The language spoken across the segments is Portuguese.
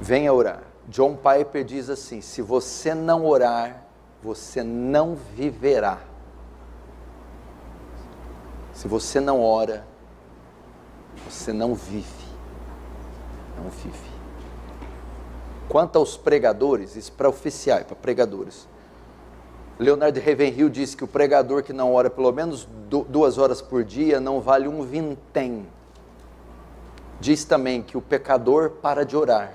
Venha orar. John Piper diz assim: se você não orar, você não viverá. Se você não ora, você não vive. Não vive. Quanto aos pregadores, isso para oficiais, para pregadores. Leonard Ravenhill disse que o pregador que não ora pelo menos 2 horas por dia não vale um vintém. Diz também que o pecador para de orar,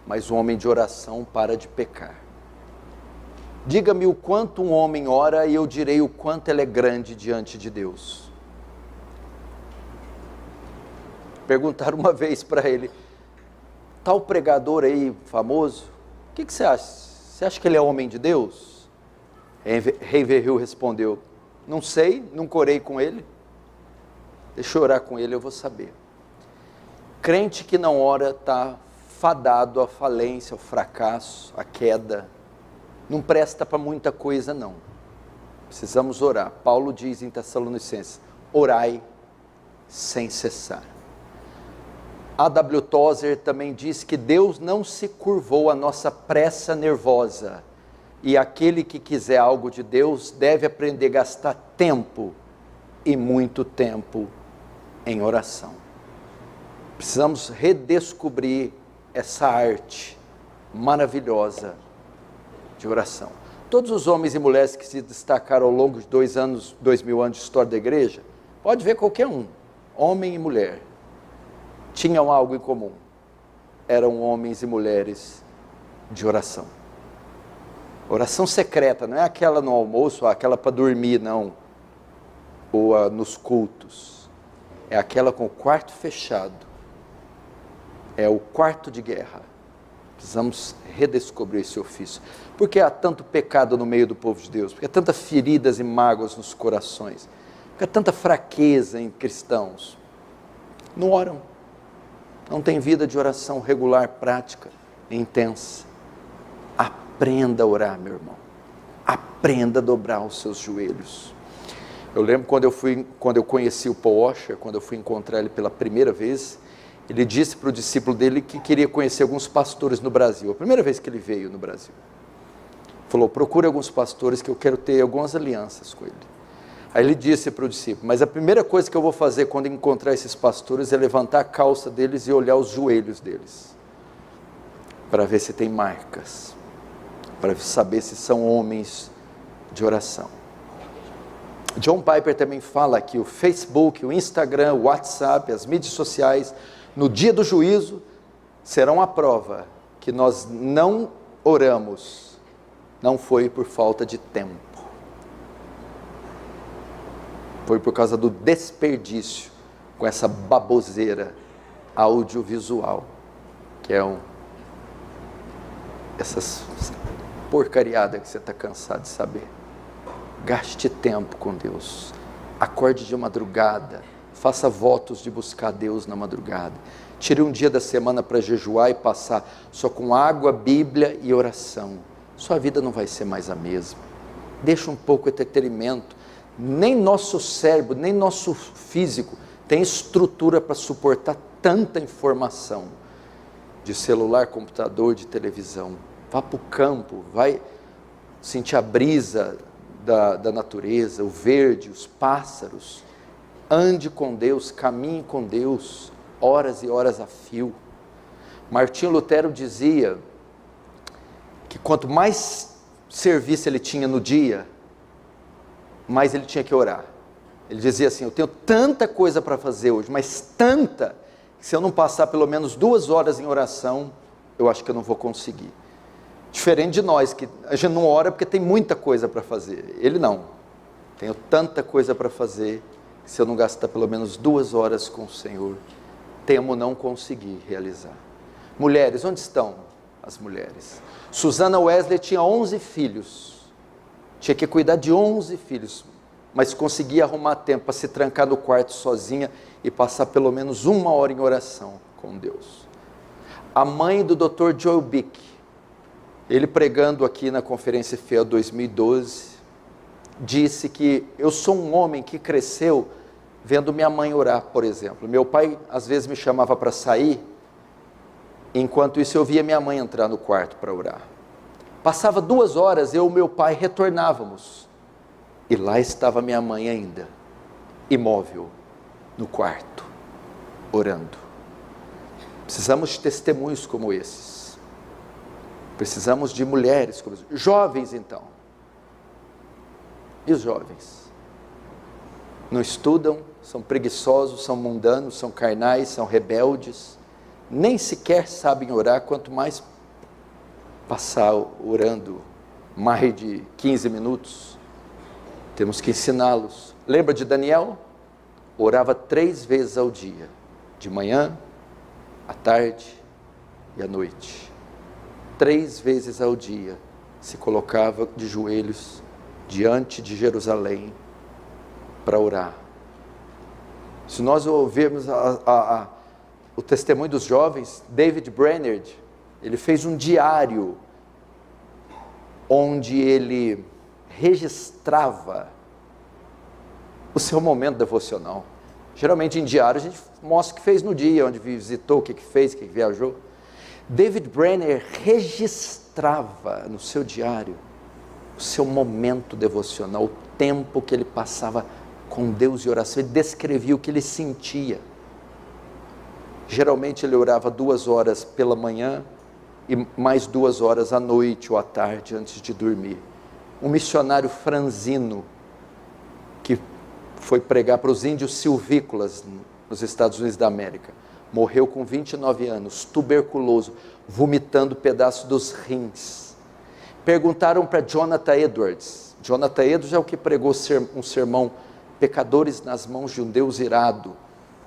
mas o homem de oração para de pecar. Diga-me o quanto um homem ora e eu direi o quanto ele é grande diante de Deus. Perguntaram uma vez para ele: tal pregador aí famoso, o que você acha? Você acha que ele é homem de Deus? Ravenhill respondeu: não sei, nunca orei com ele. Deixa eu orar com ele, eu vou saber. Crente que não ora está fadado à falência, ao fracasso, à queda. Não presta para muita coisa não. Precisamos orar. Paulo diz em Tessalonicenses: orai sem cessar. A.W. Tozer também diz que Deus não se curvou à nossa pressa nervosa, e aquele que quiser algo de Deus deve aprender a gastar tempo, e muito tempo, em oração. Precisamos redescobrir essa arte maravilhosa de oração. Todos os homens e mulheres que se destacaram ao longo de 2000 anos de história da igreja, pode ver qualquer um, homem e mulher, tinham algo em comum: eram homens e mulheres de oração. Oração secreta, não é aquela no almoço, ou aquela para dormir, não, ou nos cultos, é aquela com o quarto fechado, é o quarto de guerra. Precisamos redescobrir esse ofício. Por que há tanto pecado no meio do povo de Deus? Porque há tantas feridas e mágoas nos corações? Porque há tanta fraqueza em cristãos? Não oram. Não tem vida de oração regular, prática, intensa. Aprenda a orar, meu irmão. Aprenda a dobrar os seus joelhos. Eu lembro quando eu conheci o Paul Washer, quando eu fui encontrar ele pela primeira vez, ele disse para o discípulo dele que queria conhecer alguns pastores no Brasil. A primeira vez que ele veio no Brasil. Falou: procure alguns pastores que eu quero ter algumas alianças com ele. Aí ele disse para o discípulo: mas a primeira coisa que eu vou fazer quando encontrar esses pastores é levantar a calça deles e olhar os joelhos deles, para ver se tem marcas, para saber se são homens de oração. John Piper também fala que o Facebook, o Instagram, o WhatsApp, as mídias sociais, no dia do juízo, serão a prova que nós não oramos, não foi por falta de tempo. Foi por causa do desperdício com essa baboseira audiovisual, que é essas porcariadas que você está cansado de saber. Gaste tempo com Deus, acorde de madrugada, faça votos de buscar Deus na madrugada, tire um dia da semana para jejuar e passar só com água, Bíblia e oração. Sua vida não vai ser mais a mesma. Deixa um pouco de entretenimento. Nem nosso cérebro, nem nosso físico tem estrutura para suportar tanta informação de celular, computador, de televisão. Vá para o campo, vai sentir a brisa da natureza, o verde, os pássaros. Ande com Deus, caminhe com Deus, horas e horas a fio. Martinho Lutero dizia que quanto mais serviço ele tinha no dia, mais ele tinha que orar. Ele dizia assim: eu tenho tanta coisa para fazer hoje, mas tanta, que se eu não passar pelo menos 2 horas em oração, eu acho que eu não vou conseguir. Diferente de nós, que a gente não ora porque tem muita coisa para fazer. Ele não. Tenho tanta coisa para fazer, que se eu não gastar pelo menos 2 horas com o Senhor, temo não conseguir realizar. Mulheres, onde estão as mulheres? Susana Wesley tinha 11 filhos. Tinha que cuidar de 11 filhos, mas conseguia arrumar tempo para se trancar no quarto sozinha e passar pelo menos 1 hora em oração com Deus. A mãe do Dr. Joel Bick, ele pregando aqui na Conferência Fiel 2012, disse que eu sou um homem que cresceu vendo minha mãe orar, por exemplo. Meu pai às vezes me chamava para sair Enquanto isso, eu via minha mãe entrar no quarto para orar. Passava 2 horas, eu e meu pai retornávamos. E lá estava minha mãe ainda, imóvel, no quarto, orando. Precisamos de testemunhos como esses. Precisamos de mulheres como essas. Jovens, então. E os jovens? Não estudam, são preguiçosos, são mundanos, são carnais, são rebeldes, nem sequer sabem orar, quanto mais passar orando mais de 15 minutos. Temos que ensiná-los. Lembra de Daniel? Orava 3 vezes ao dia, de manhã, à tarde e à noite. 3 vezes ao dia se colocava de joelhos diante de Jerusalém para orar. Se nós ouvirmos o testemunho dos jovens, David Brainerd, ele fez um diário onde ele registrava o seu momento devocional. Geralmente em diário a gente mostra o que fez no dia, onde visitou, o que fez, o que viajou. David Brainerd registrava no seu diário o seu momento devocional, o tempo que ele passava com Deus em oração. Ele descrevia o que ele sentia. Geralmente ele orava 2 horas pela manhã e mais 2 horas à noite ou à tarde antes de dormir. Um missionário franzino que foi pregar para os índios silvícolas nos Estados Unidos da América, morreu com 29 anos, tuberculoso, vomitando pedaços dos rins. Perguntaram para Jonathan Edwards. Jonathan Edwards é o que pregou um sermão, Pecadores nas mãos de um Deus irado,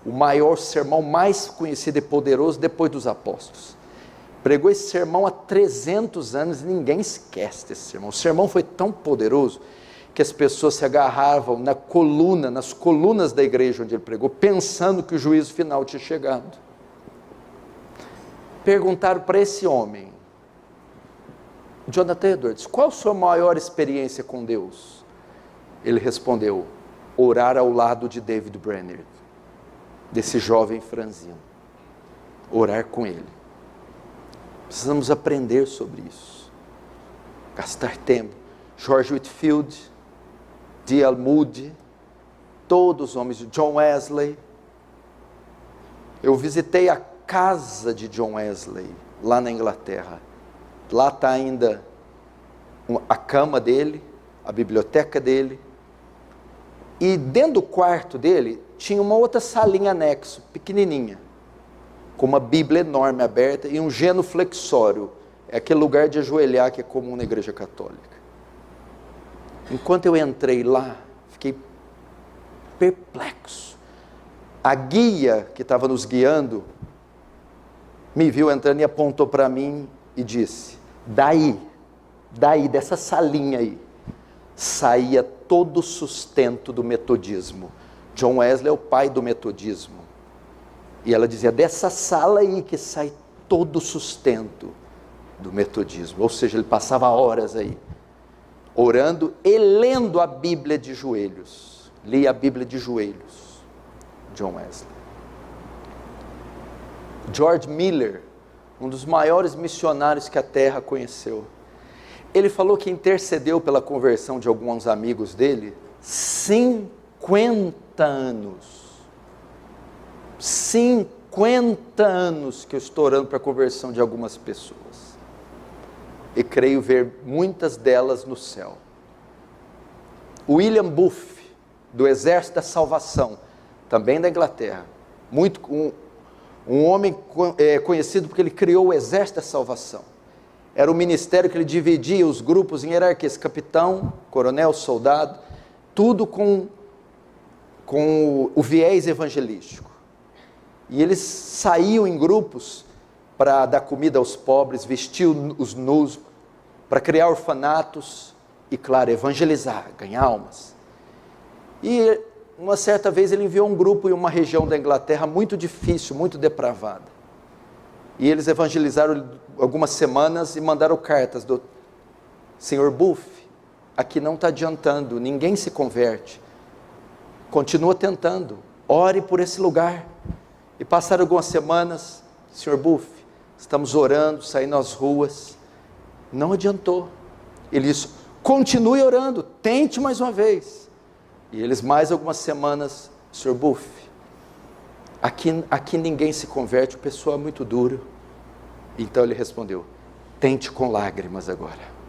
o maior sermão, mais conhecido e poderoso depois dos apóstolos. Pregou esse sermão há 300 anos e ninguém esquece desse sermão. O sermão foi tão poderoso que as pessoas se agarravam nas colunas da igreja onde ele pregou, pensando que o juízo final tinha chegado. Perguntaram para esse homem, Jonathan Edwards, qual a sua maior experiência com Deus? Ele respondeu, orar ao lado de David Brainerd, desse jovem franzino, orar com ele. Precisamos aprender sobre isso, gastar tempo. George Whitefield, D.L. Moody, todos os homens, John Wesley. Eu visitei a casa de John Wesley, lá na Inglaterra. Lá está ainda a cama dele, a biblioteca dele, e dentro do quarto dele tinha uma outra salinha anexo, pequenininha, com uma Bíblia enorme aberta e um genuflexório, é aquele lugar de ajoelhar que é comum na igreja católica. Enquanto eu entrei lá, fiquei perplexo. A guia que estava nos guiando, me viu entrando e apontou para mim e disse, daí, dessa salinha aí, saía todo o sustento do metodismo. John Wesley é o pai do metodismo. E ela dizia, dessa sala aí que sai todo o sustento do metodismo. Ou seja, ele passava horas aí, orando e lendo a Bíblia de joelhos. Lia a Bíblia de joelhos, John Wesley. George Miller, um dos maiores missionários que a terra conheceu, ele falou que intercedeu pela conversão de alguns amigos dele 50 anos. 50 anos que eu estou orando para a conversão de algumas pessoas. E creio ver muitas delas no céu. William Booth, do Exército da Salvação, também da Inglaterra, um homem conhecido porque ele criou o Exército da Salvação. Era um ministério que ele dividia os grupos em hierarquias, capitão, coronel, soldado, tudo com o viés evangelístico. E eles saíam em grupos para dar comida aos pobres, vestir os nus, para criar orfanatos e, claro, evangelizar, ganhar almas. E uma certa vez ele enviou um grupo em uma região da Inglaterra muito difícil, muito depravada. E eles evangelizaram algumas semanas e mandaram cartas do Senhor Booth, aqui não está adiantando, ninguém se converte. Continua tentando, ore por esse lugar. E passaram algumas semanas, Senhor Booth, estamos orando, saindo às ruas. Não adiantou. Ele disse, continue orando, tente mais uma vez. E eles mais algumas semanas, Sr. Buff, aqui ninguém se converte, o pessoal é muito duro. Então ele respondeu, tente com lágrimas agora.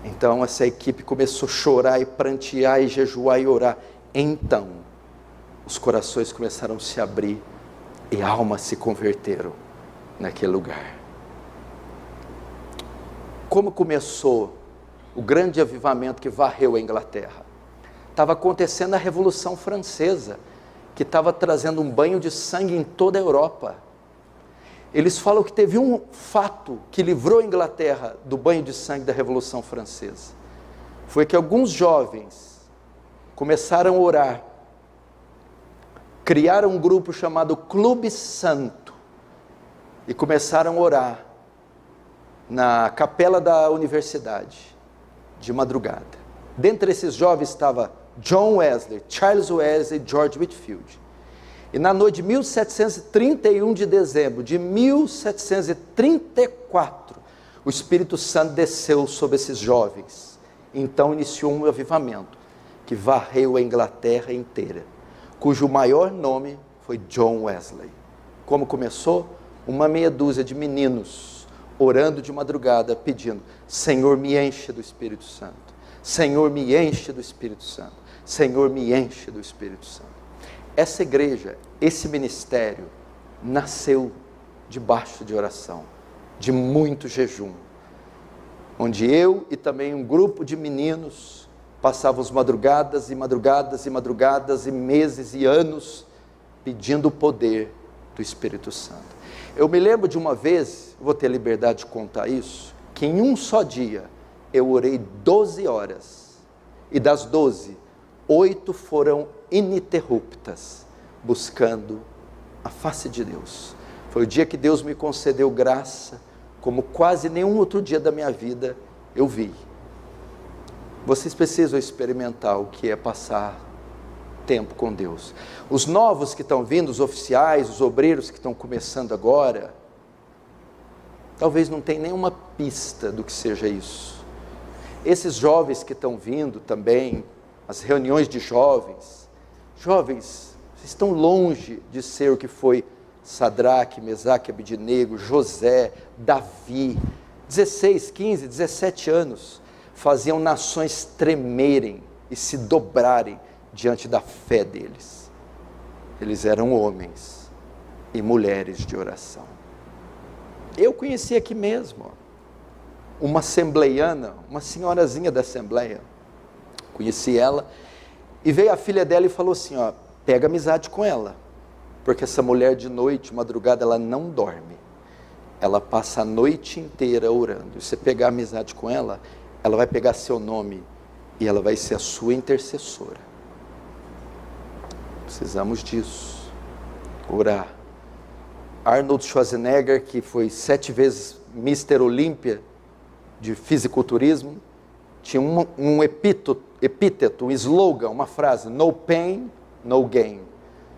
Então essa equipe começou a chorar e prantear e jejuar e orar. Então os corações começaram a se abrir e almas se converteram naquele lugar. Como começou o grande avivamento que varreu a Inglaterra? Estava acontecendo a Revolução Francesa, que estava trazendo um banho de sangue em toda a Europa. Eles falam que teve um fato que livrou a Inglaterra do banho de sangue da Revolução Francesa. Foi que alguns jovens começaram a orar, criaram um grupo chamado Clube Santo e começaram a orar na capela da universidade, de madrugada. Dentre esses jovens estava John Wesley, Charles Wesley e George Whitefield. E na noite de 1731 de dezembro de 1734, o Espírito Santo desceu sobre esses jovens. Então iniciou um avivamento que varreu a Inglaterra inteira, cujo maior nome foi John Wesley. Como começou? Uma meia dúzia de meninos orando de madrugada, pedindo, Senhor, me enche do Espírito Santo. Senhor, me enche do Espírito Santo. Senhor, me enche do Espírito Santo. Essa igreja, esse ministério, nasceu debaixo de oração, de muito jejum, onde eu e também um grupo de meninos passávamos madrugadas e madrugadas e madrugadas e meses e anos pedindo o poder do Espírito Santo. Eu me lembro de uma vez, vou ter liberdade de contar isso, que em um só dia eu orei 12 horas, e das 12, 8 foram ininterruptas, buscando a face de Deus. Foi o dia que Deus me concedeu graça, como quase nenhum outro dia da minha vida eu vi. Vocês precisam experimentar o que é passar tempo com Deus. Os novos que estão vindo, os oficiais, os obreiros que estão começando agora, talvez não tenham nenhuma pista do que seja isso. Esses jovens que estão vindo também, as reuniões de jovens, vocês estão longe de ser o que foi Sadraque, Mesaque, Abednego, José, Davi, 16, 15, 17 anos, faziam nações tremerem e se dobrarem diante da fé deles. Eles eram homens e mulheres de oração. Eu conheci aqui mesmo, uma assembleiana, uma senhorazinha da assembleia, conheci ela, e veio a filha dela e falou assim, ó, pega amizade com ela, porque essa mulher de noite, madrugada, ela não dorme, ela passa a noite inteira orando, e você pegar amizade com ela, ela vai pegar seu nome, e ela vai ser a sua intercessora. Precisamos disso, orar. Arnold Schwarzenegger, que foi 7 vezes Mr. Olímpia, de fisiculturismo, tinha um epíteto, um slogan, uma frase, no pain, no gain,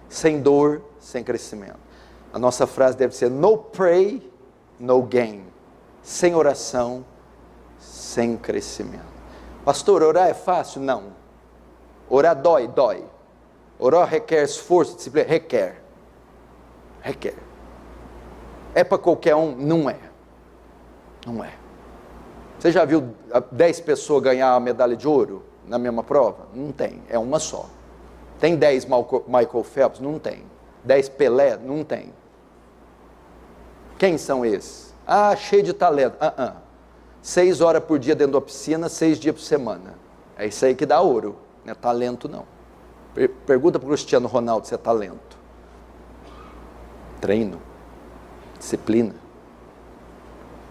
sem dor, sem crescimento. A nossa frase deve ser, no pray, no gain, sem oração, sem crescimento. Pastor, orar é fácil? Não. Orar dói. Orar requer esforço, disciplina, requer. É para qualquer um? Não é. Você já viu 10 pessoas ganhar a medalha de ouro na mesma prova? Não tem, é uma só. Tem 10 Michael Phelps? Não tem. 10 Pelé? Não tem. Quem são esses? Cheio de talento. 6 horas por dia dentro da piscina, 6 dias por semana. É isso aí que dá ouro, não é talento não. Pergunta para o Cristiano Ronaldo se é talento. Treino, disciplina.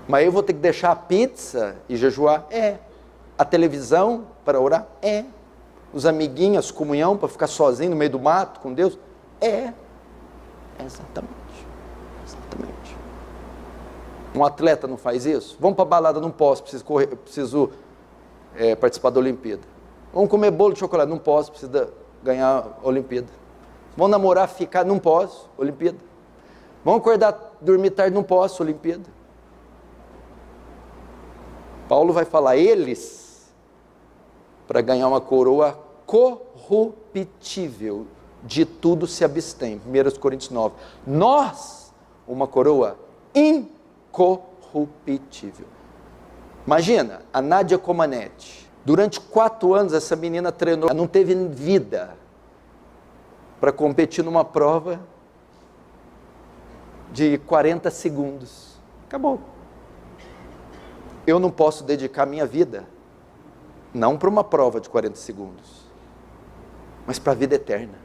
Mas eu vou ter que deixar a pizza e jejuar? A televisão para orar? Os amiguinhos, a comunhão para ficar sozinho no meio do mato com Deus? Exatamente. Um atleta não faz isso? Vamos para a balada, não posso, preciso participar da Olimpíada. Vamos comer bolo de chocolate, não posso, preciso ganhar a Olimpíada. Vamos namorar, ficar, não posso, Olimpíada. Vão acordar, dormir tarde, não posso, Olimpíada. Paulo vai falar, eles, para ganhar uma coroa corruptível, de tudo se abstém. 1 Coríntios 9. Nós, uma coroa incorruptível. Imagina, a Nádia Comaneci. Durante 4 anos essa menina treinou, ela não teve vida para competir numa prova de 40 segundos. Acabou. Eu não posso dedicar minha vida, não para uma prova de 40 segundos, mas para a vida eterna.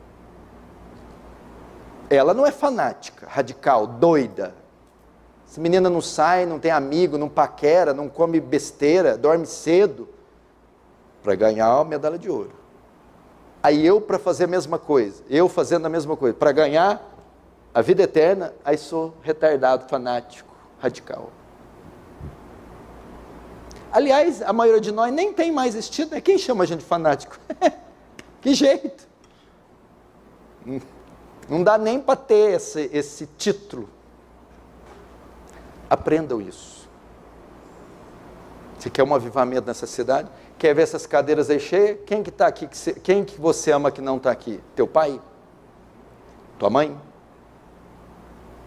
Ela não é fanática, radical, doida. Essa menina não sai, não tem amigo, não paquera, não come besteira, dorme cedo, para ganhar a medalha de ouro. Aí eu, para fazer a mesma coisa, eu fazendo a mesma coisa, para ganhar a vida eterna, aí sou retardado, fanático, radical. Aliás, a maioria de nós nem tem mais estilo, né? Quem chama a gente de fanático? Que jeito? Não dá nem para ter esse título. Aprendam isso. Você quer um avivamento nessa cidade? Quer ver essas cadeiras aí cheias? Quem que está aqui? Quem que você ama que não está aqui? Teu pai? Tua mãe?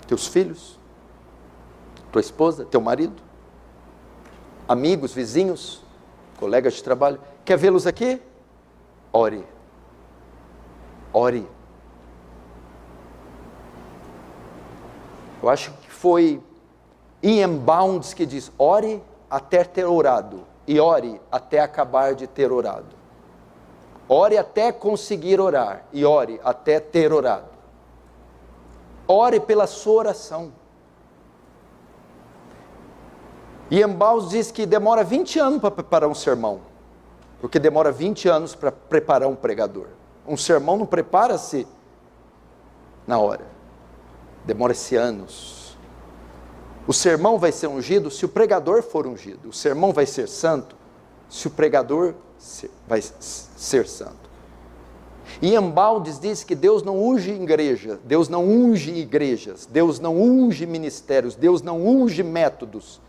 Teus filhos? Tua esposa? Teu marido? Amigos, vizinhos? Colegas de trabalho? Quer vê-los aqui? Ore. Ore. Eu acho que foi Ian Bounds que diz, ore até ter orado, e ore até acabar de ter orado. Ore até conseguir orar, e ore até ter orado. Ore pela sua oração. Ian Bounds diz que demora 20 anos para preparar um sermão, porque demora 20 anos para preparar um pregador. Um sermão não prepara-se na hora, demora-se anos. O sermão vai ser ungido se o pregador for ungido. O sermão vai ser santo se o pregador vai ser santo. Ian Bounds diz que Deus não unge igreja, Deus não unge igrejas, Deus não unge ministérios, Deus não unge métodos,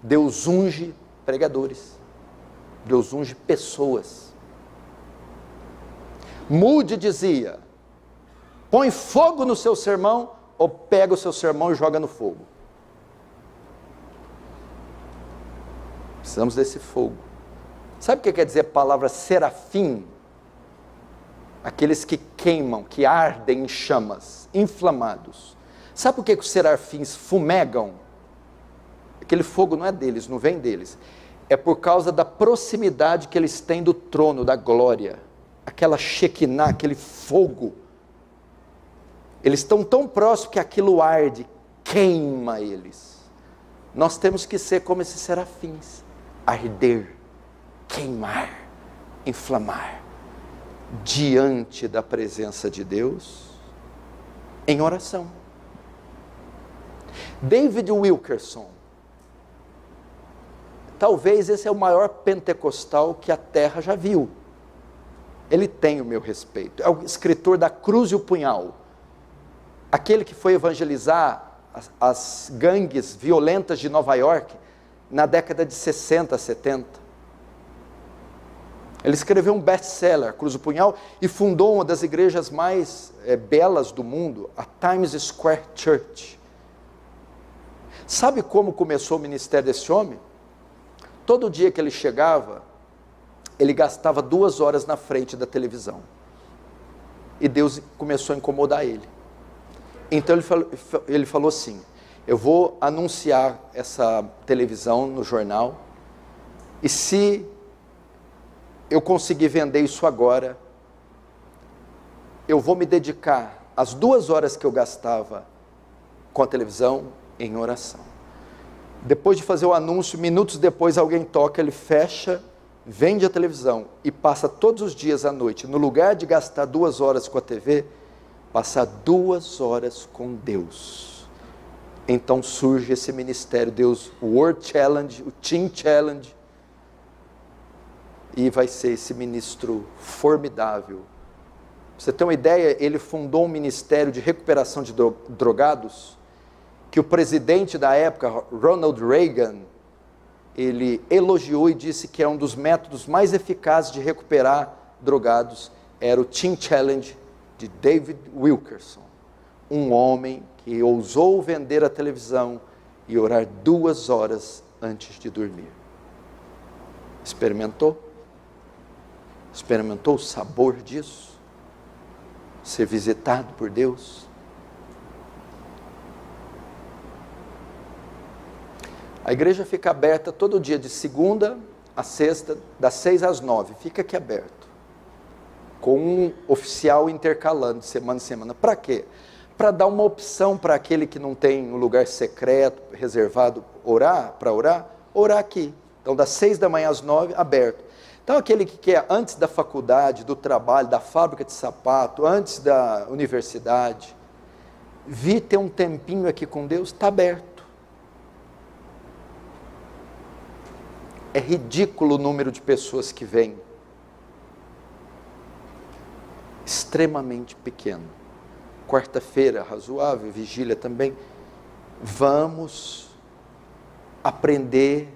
Deus unge pregadores, Deus unge pessoas. Moody dizia, põe fogo no seu sermão ou pega o seu sermão e joga no fogo. Precisamos desse fogo. Sabe o que quer dizer a palavra serafim? Aqueles que queimam, que ardem em chamas, inflamados. Sabe por que os serafins fumegam? Aquele fogo não é deles, não vem deles. É por causa da proximidade que eles têm do trono, da glória. Aquela Shekinah, aquele fogo. Eles estão tão próximos que aquilo arde, queima eles. Nós temos que ser como esses serafins. Arder, queimar, inflamar. Diante da presença de Deus, em oração. David Wilkerson, talvez esse é o maior pentecostal que a terra já viu. Ele tem o meu respeito. É o escritor da Cruz e o Punhal. Aquele que foi evangelizar as gangues violentas de Nova York na década de 60, 70. Ele escreveu um best-seller, Cruz do Punhal, e fundou uma das igrejas mais belas do mundo, a Times Square Church. Sabe como começou o ministério desse homem? Todo dia que ele chegava, ele gastava 2 horas na frente da televisão. E Deus começou a incomodar ele. Então ele falou assim, eu vou anunciar essa televisão no jornal, e se eu conseguir vender isso agora, eu vou me dedicar as 2 horas que eu gastava com a televisão em oração. Depois de fazer o anúncio, minutos depois alguém toca, ele fecha, vende a televisão e passa todos os dias à noite, no lugar de gastar 2 horas com a TV, passar 2 horas com Deus. Então surge esse ministério, Deus, o World Challenge, o Teen Challenge, e vai ser esse ministro formidável. Pra você ter uma ideia, ele fundou um ministério de recuperação de drogados que o presidente da época, Ronald Reagan, ele elogiou e disse que é um dos métodos mais eficazes de recuperar drogados, era o Teen Challenge de David Wilkerson, um homem que ousou vender a televisão e orar 2 horas antes de dormir. Experimentou? Experimentou o sabor disso? Ser visitado por Deus? A igreja fica aberta todo dia, de segunda a sexta, das 6 às 9. Fica aqui aberto. Com um oficial intercalando de semana em semana. Para quê? Para dar uma opção para aquele que não tem um lugar secreto, reservado, orar aqui. Então, das 6 da manhã às 9, aberto. Então, aquele que quer, antes da faculdade, do trabalho, da fábrica de sapato, antes da universidade, vir ter um tempinho aqui com Deus, está aberto. É ridículo o número de pessoas que vêm. Extremamente pequeno. Quarta-feira, razoável, vigília também. Vamos aprender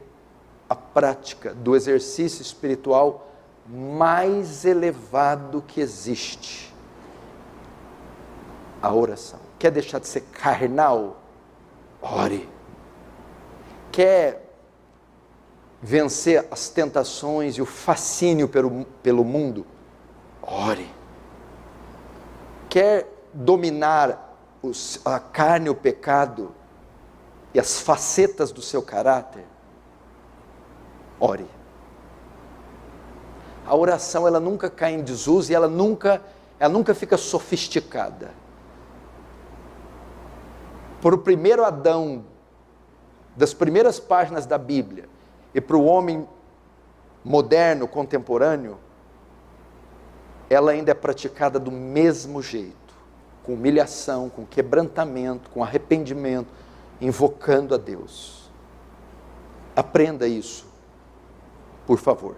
a prática do exercício espiritual mais elevado que existe. A oração. Quer deixar de ser carnal? Ore. Quer vencer as tentações e o fascínio pelo mundo? Ore. Quer dominar a carne e o pecado e as facetas do seu caráter? Ore. A oração, ela nunca cai em desuso e ela nunca fica sofisticada. Para o primeiro Adão, das primeiras páginas da Bíblia, e para o homem moderno, contemporâneo, ela ainda é praticada do mesmo jeito, com humilhação, com quebrantamento, com arrependimento, invocando a Deus. Aprenda isso, por favor.